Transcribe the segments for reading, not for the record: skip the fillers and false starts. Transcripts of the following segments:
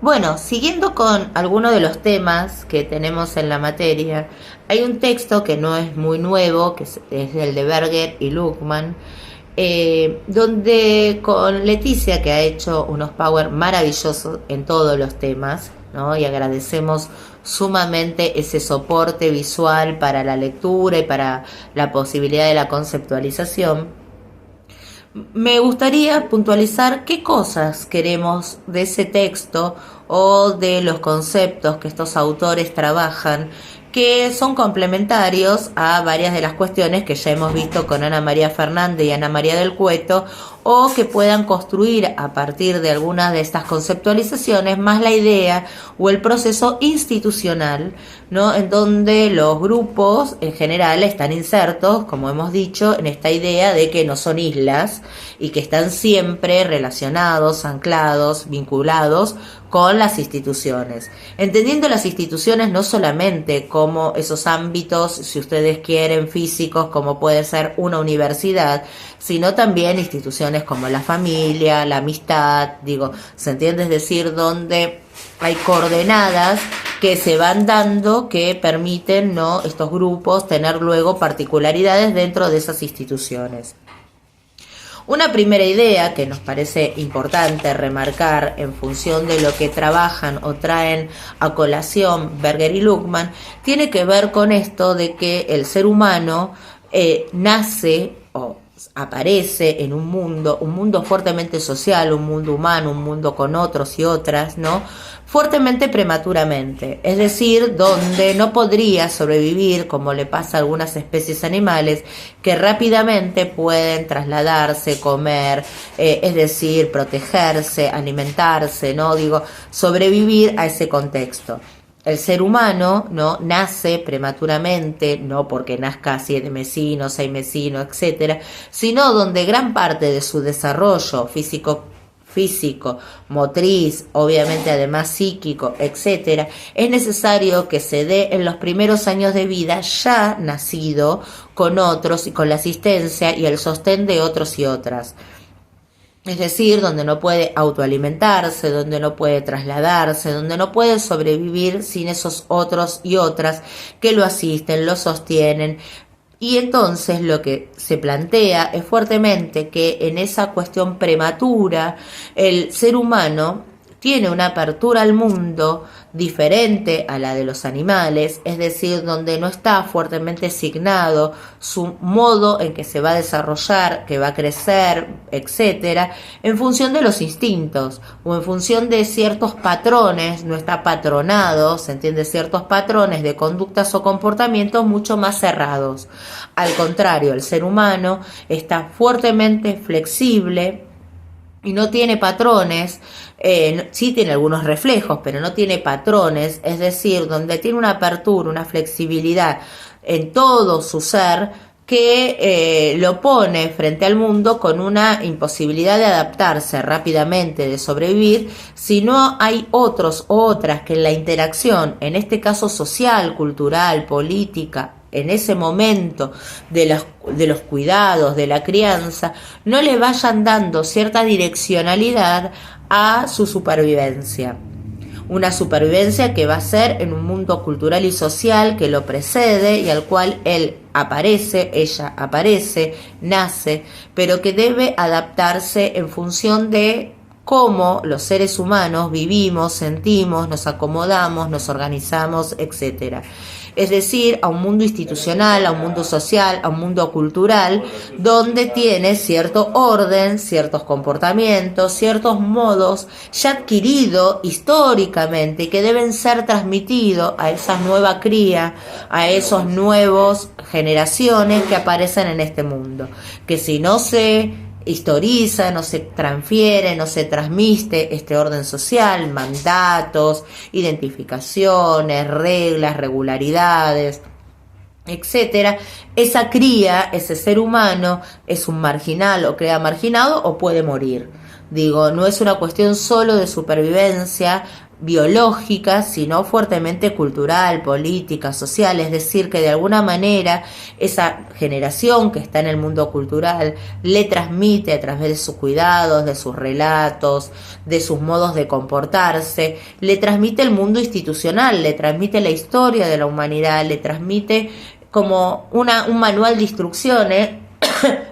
Bueno, siguiendo con algunos de los temas que tenemos en la materia, hay un texto que no es muy nuevo, que es el de Berger y Luckmann, donde con Leticia, que ha hecho unos power maravillosos en todos los temas, ¿no? Y agradecemos sumamente ese soporte visual para la lectura y para la posibilidad de la conceptualización. Me gustaría puntualizar qué cosas queremos de ese texto o de los conceptos que estos autores trabajan, que son complementarios a varias de las cuestiones que ya hemos visto con Ana María Fernández y Ana María del Cueto, o que puedan construir a partir de algunas de estas conceptualizaciones más la idea o el proceso institucional, ¿no? En donde los grupos en general están insertos, como hemos dicho, en esta idea de que no son islas y que están siempre relacionados, anclados, vinculados con las instituciones, entendiendo las instituciones no solamente como esos ámbitos, si ustedes quieren, físicos, como puede ser una universidad, sino también instituciones como la familia, la amistad, digo, ¿se entiende? Es decir, donde hay coordenadas que se van dando que permiten, ¿no?, estos grupos tener luego particularidades dentro de esas instituciones. Una primera idea que nos parece importante remarcar en función de lo que trabajan o traen a colación Berger y Luckmann tiene que ver con esto de que el ser humano nace o aparece en un mundo fuertemente social, un mundo humano, un mundo con otros y otras, ¿no?, fuertemente prematuramente, es decir, donde no podría sobrevivir, como le pasa a algunas especies animales, que rápidamente pueden trasladarse, comer, es decir, protegerse, alimentarse, ¿no? Digo, sobrevivir a ese contexto. El ser humano, ¿no?, nace prematuramente, no porque nazca 7 mesinos, 6 mesinos, etcétera, sino donde gran parte de su desarrollo físico, motriz, obviamente además psíquico, etcétera, es necesario que se dé en los primeros años de vida ya nacido con otros y con la asistencia y el sostén de otros y otras. Es decir, donde no puede autoalimentarse, donde no puede trasladarse, donde no puede sobrevivir sin esos otros y otras que lo asisten, lo sostienen. Y entonces lo que se plantea es fuertemente que en esa cuestión prematura el ser humano tiene una apertura al mundo diferente a la de los animales, es decir, donde no está fuertemente asignado su modo en que se va a desarrollar, que va a crecer, etcétera, en función de los instintos o en función de ciertos patrones, no está patronado, se entiende, ciertos patrones de conductas o comportamientos mucho más cerrados. Al contrario, el ser humano está fuertemente flexible y no tiene patrones, sí tiene algunos reflejos, pero no tiene patrones, es decir, donde tiene una apertura, una flexibilidad en todo su ser que lo pone frente al mundo con una imposibilidad de adaptarse rápidamente, de sobrevivir, si no hay otros o otras que en la interacción, en este caso social, cultural, política, en ese momento de los cuidados, de la crianza, no le vayan dando cierta direccionalidad a su supervivencia. Una supervivencia que va a ser en un mundo cultural y social que lo precede y al cual él aparece, ella aparece, nace, pero que debe adaptarse en función de cómo los seres humanos vivimos, sentimos, nos acomodamos, nos organizamos, etcétera. Es decir, a un mundo institucional, a un mundo social, a un mundo cultural, donde tiene cierto orden, ciertos comportamientos, ciertos modos ya adquiridos históricamente y que deben ser transmitidos a esa nueva cría, a esos nuevos generaciones que aparecen en este mundo. Que si no se historiza, no se transfiere, no se transmite este orden social, mandatos, identificaciones, reglas, regularidades, etcétera, esa cría, ese ser humano es un marginal o queda marginado o puede morir. Digo, no es una cuestión solo de supervivencia biológica, sino fuertemente cultural, política, social, es decir, que de alguna manera esa generación que está en el mundo cultural le transmite a través de sus cuidados, de sus relatos, de sus modos de comportarse, le transmite el mundo institucional, le transmite la historia de la humanidad, le transmite como un manual de instrucciones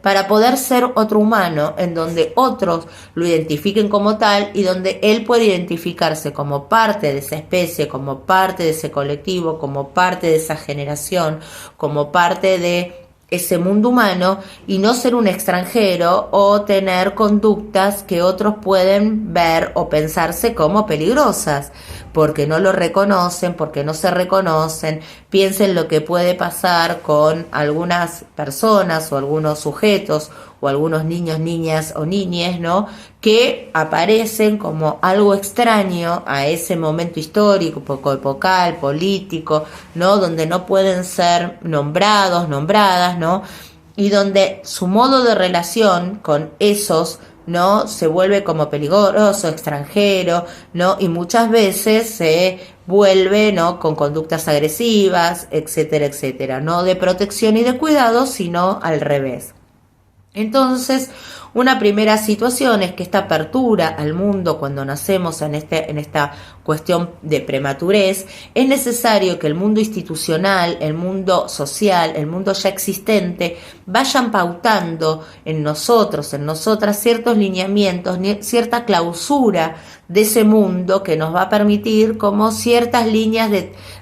para poder ser otro humano, en donde otros lo identifiquen como tal y donde él puede identificarse como parte de esa especie, como parte de ese colectivo, como parte de esa generación, como parte de ese mundo humano y no ser un extranjero o tener conductas que otros pueden ver o pensarse como peligrosas porque no lo reconocen, porque no se reconocen. Piensen lo que puede pasar con algunas personas o algunos sujetos o algunos niños, niñas o niñes, ¿no? Que aparecen como algo extraño a ese momento histórico, poco epocal, político, ¿no? Donde no pueden ser nombrados, nombradas, ¿no? Y donde su modo de relación con esos, ¿no? Se vuelve como peligroso, extranjero, ¿no? Y muchas veces se vuelve, ¿no? Con conductas agresivas, etcétera, etcétera. No de protección y de cuidado, sino al revés. Entonces, una primera situación es que esta apertura al mundo cuando nacemos en esta cuestión de prematurez, es necesario que el mundo institucional, el mundo social, el mundo ya existente, vayan pautando en nosotros, en nosotras, ciertos lineamientos, cierta clausura de ese mundo que nos va a permitir como ciertas líneas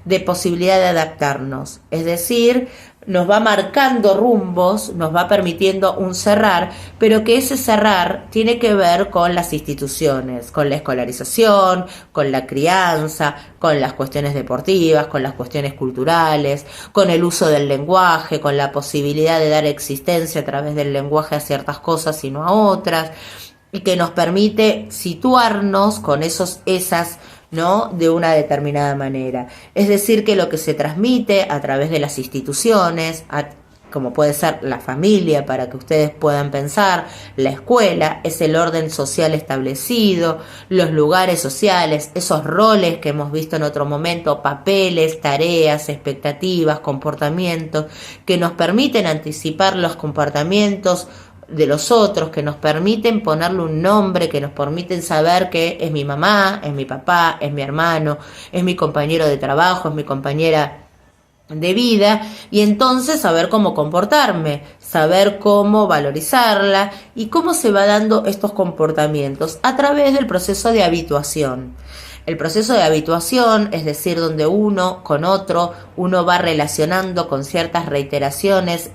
de posibilidad de adaptarnos. Es decir, nos va marcando rumbos, nos va permitiendo un cerrar, pero que ese cerrar tiene que ver con las instituciones, con la escolarización, con la crianza, con las cuestiones deportivas, con las cuestiones culturales, con el uso del lenguaje, con la posibilidad de dar existencia a través del lenguaje a ciertas cosas y no a otras, y que nos permite situarnos con esas, ¿no? De una determinada manera. Es decir, que lo que se transmite a través de las instituciones, como puede ser la familia, para que ustedes puedan pensar, la escuela, es el orden social establecido, los lugares sociales, esos roles que hemos visto en otro momento, papeles, tareas, expectativas, comportamientos, que nos permiten anticipar los comportamientos de los otros, que nos permiten ponerle un nombre, que nos permiten saber que es mi mamá, es mi papá, es mi hermano, es mi compañero de trabajo, es mi compañera de vida, y entonces saber cómo comportarme, saber cómo valorizarla y cómo se va dando estos comportamientos a través del proceso de habituación. El proceso de habituación, es decir, donde uno con otro, uno va relacionando con ciertas reiteraciones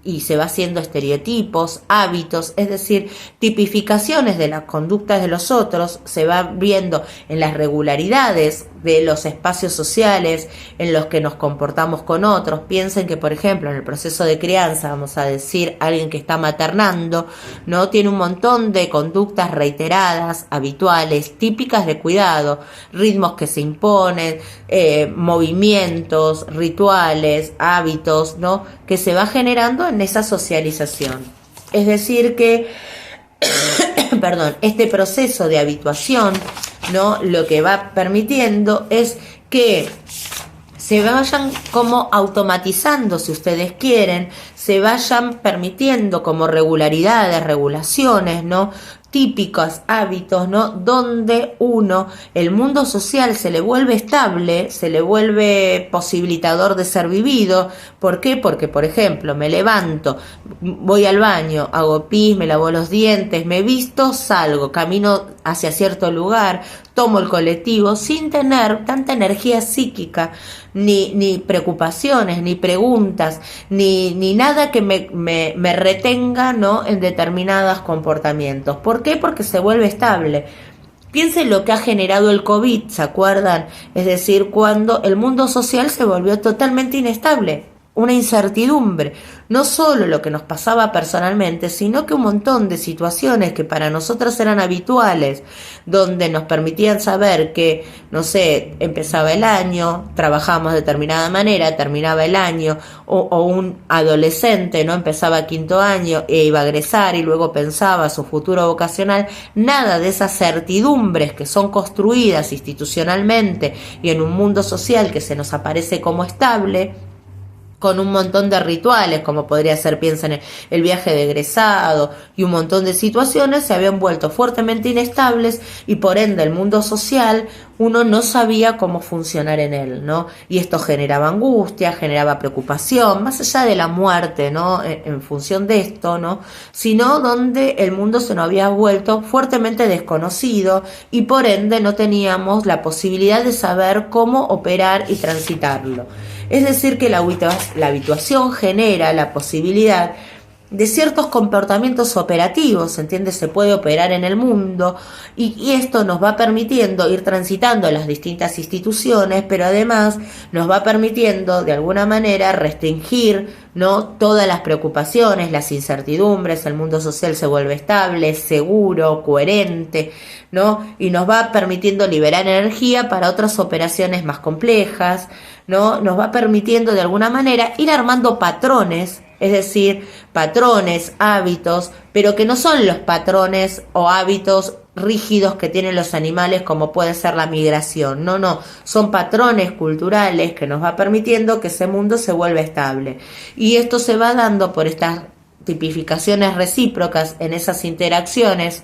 y se va haciendo estereotipos, hábitos, es decir, tipificaciones de las conductas de los otros, se va viendo en las regularidades de los espacios sociales en los que nos comportamos con otros. Piensen que, por ejemplo, en el proceso de crianza, vamos a decir, alguien que está maternando, ¿no? Tiene un montón de conductas reiteradas, habituales, típicas de cuidado, ritmos que se imponen, movimientos, rituales, hábitos, ¿no? Que se va generando en esa socialización. Es decir que, perdón, este proceso de habituación, ¿no? Lo que va permitiendo es que se vayan como automatizando, si ustedes quieren, se vayan permitiendo como regularidades, regulaciones, ¿no? Típicos hábitos, ¿no? Donde el mundo social se le vuelve estable, se le vuelve posibilitador de ser vivido. ¿Por qué? Porque, por ejemplo, me levanto, voy al baño, hago pis, me lavo los dientes, me visto, salgo, camino hacia cierto lugar, tomo el colectivo sin tener tanta energía psíquica, ni preocupaciones, ni preguntas, ni nada que me retenga, ¿no? En determinados comportamientos. ¿Por qué? Porque se vuelve estable. Piensen lo que ha generado el COVID, ¿se acuerdan? Es decir, cuando el mundo social se volvió totalmente inestable. una incertidumbre, no solo lo que nos pasaba personalmente, sino que un montón de situaciones que para nosotros eran habituales, donde nos permitían saber que, no sé, empezaba el año, trabajábamos de determinada manera, terminaba el año, o un adolescente, ¿no? Empezaba quinto año e iba a egresar y luego pensaba su futuro vocacional. Nada de esas certidumbres que son construidas institucionalmente y en un mundo social que se nos aparece como estable, con un montón de rituales, como podría ser, piensa en el viaje de egresado y un montón de situaciones, se habían vuelto fuertemente inestables y por ende el mundo social uno no sabía cómo funcionar en él, ¿no? Y esto generaba angustia, generaba preocupación, más allá de la muerte, ¿no? En función de esto, ¿no? Sino donde el mundo se nos había vuelto fuertemente desconocido y por ende no teníamos la posibilidad de saber cómo operar y transitarlo. Es decir, que la habituación genera la posibilidad de ciertos comportamientos operativos, ¿entiendes? Se puede operar en el mundo y esto nos va permitiendo ir transitando las distintas instituciones, pero además nos va permitiendo de alguna manera restringir, ¿no? Todas las preocupaciones, las incertidumbres, el mundo social se vuelve estable, seguro, coherente, ¿no? Y nos va permitiendo liberar energía para otras operaciones más complejas, ¿no? Nos va permitiendo de alguna manera ir armando patrones, es decir, patrones, hábitos, pero que no son los patrones o hábitos rígidos que tienen los animales como puede ser la migración, no, son patrones culturales que nos va permitiendo que ese mundo se vuelva estable. Y esto se va dando por estas tipificaciones recíprocas en esas interacciones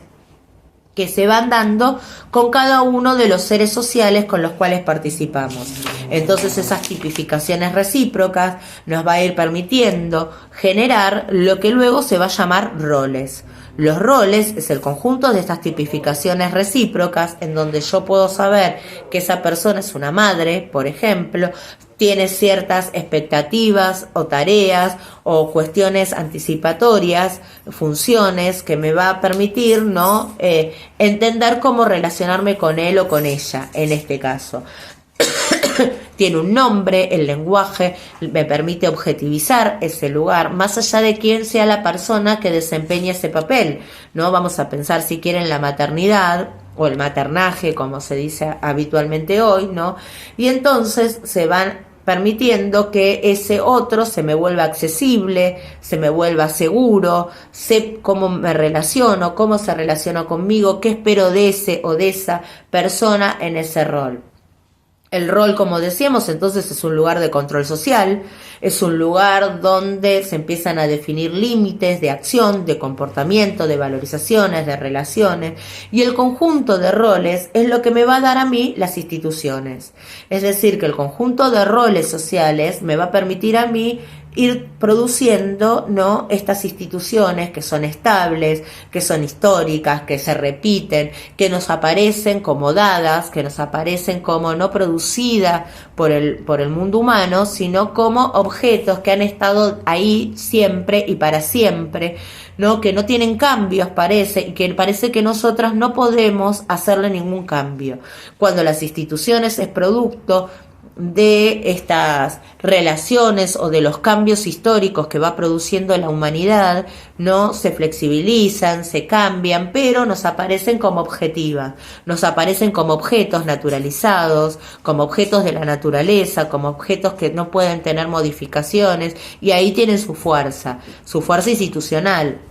que se van dando con cada uno de los seres sociales con los cuales participamos. Entonces esas tipificaciones recíprocas nos va a ir permitiendo generar lo que luego se va a llamar roles. Los roles es el conjunto de estas tipificaciones recíprocas en donde yo puedo saber que esa persona es una madre, por ejemplo, tiene ciertas expectativas o tareas o cuestiones anticipatorias, funciones que me va a permitir, ¿no? Entender cómo relacionarme con él o con ella, en este caso. Tiene un nombre, el lenguaje me permite objetivizar ese lugar, más allá de quién sea la persona que desempeña ese papel, ¿no? Vamos a pensar si quieren la maternidad o el maternaje, como se dice habitualmente hoy, ¿no? Y entonces se van permitiendo que ese otro se me vuelva accesible, se me vuelva seguro, sé cómo me relaciono, cómo se relaciona conmigo, qué espero de ese o de esa persona en ese rol. El rol, como decíamos, entonces es un lugar de control social, es un lugar donde se empiezan a definir límites de acción, de comportamiento, de valorizaciones, de relaciones, y el conjunto de roles es lo que me va a dar a mí las instituciones. Es decir, que el conjunto de roles sociales me va a permitir a mí ir produciendo, ¿no? Estas instituciones que son estables, que son históricas, que se repiten, que nos aparecen como dadas, que nos aparecen como no producidas por el mundo humano, sino como objetos que han estado ahí siempre y para siempre, ¿no? Que no tienen cambios, parece, y que parece que nosotras no podemos hacerle ningún cambio. Cuando las instituciones es producto de estas relaciones o de los cambios históricos que va produciendo la humanidad, no se flexibilizan, se cambian, pero nos aparecen como objetivas, nos aparecen como objetos naturalizados, como objetos de la naturaleza, como objetos que no pueden tener modificaciones, y ahí tienen su fuerza institucional,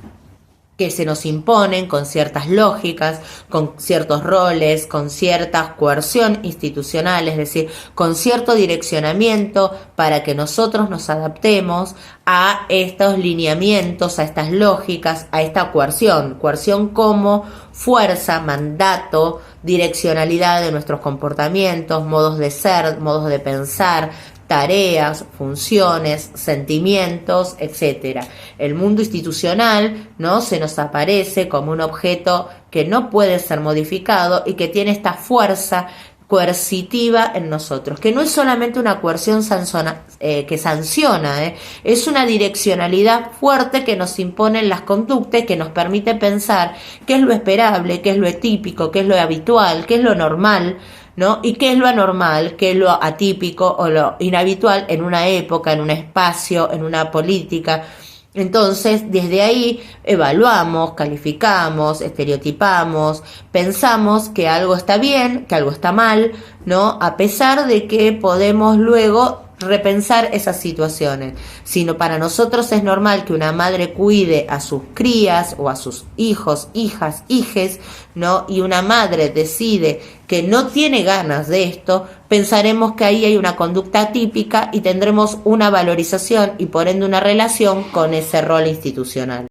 que se nos imponen con ciertas lógicas, con ciertos roles, con cierta coerción institucional, es decir, con cierto direccionamiento para que nosotros nos adaptemos a estos lineamientos, a estas lógicas, a esta coerción como fuerza, mandato, direccionalidad de nuestros comportamientos, modos de ser, modos de pensar, tareas, funciones, sentimientos, etcétera. El mundo institucional, ¿no? Se nos aparece como un objeto que no puede ser modificado y que tiene esta fuerza coercitiva en nosotros, que no es solamente una coerción que sanciona, es una direccionalidad fuerte que nos impone en las conductas, que nos permite pensar qué es lo esperable, qué es lo típico, qué es lo habitual, qué es lo normal, ¿no? ¿Y qué es lo anormal, qué es lo atípico o lo inhabitual en una época, en un espacio, en una política? Entonces, desde ahí evaluamos, calificamos, estereotipamos, pensamos que algo está bien, que algo está mal, ¿no? A pesar de que podemos luego repensar esas situaciones. Sino para nosotros es normal que una madre cuide a sus crías o a sus hijos, hijas, hijes, ¿no? Y una madre decide que no tiene ganas de esto, pensaremos que ahí hay una conducta típica y tendremos una valorización y por ende una relación con ese rol institucional.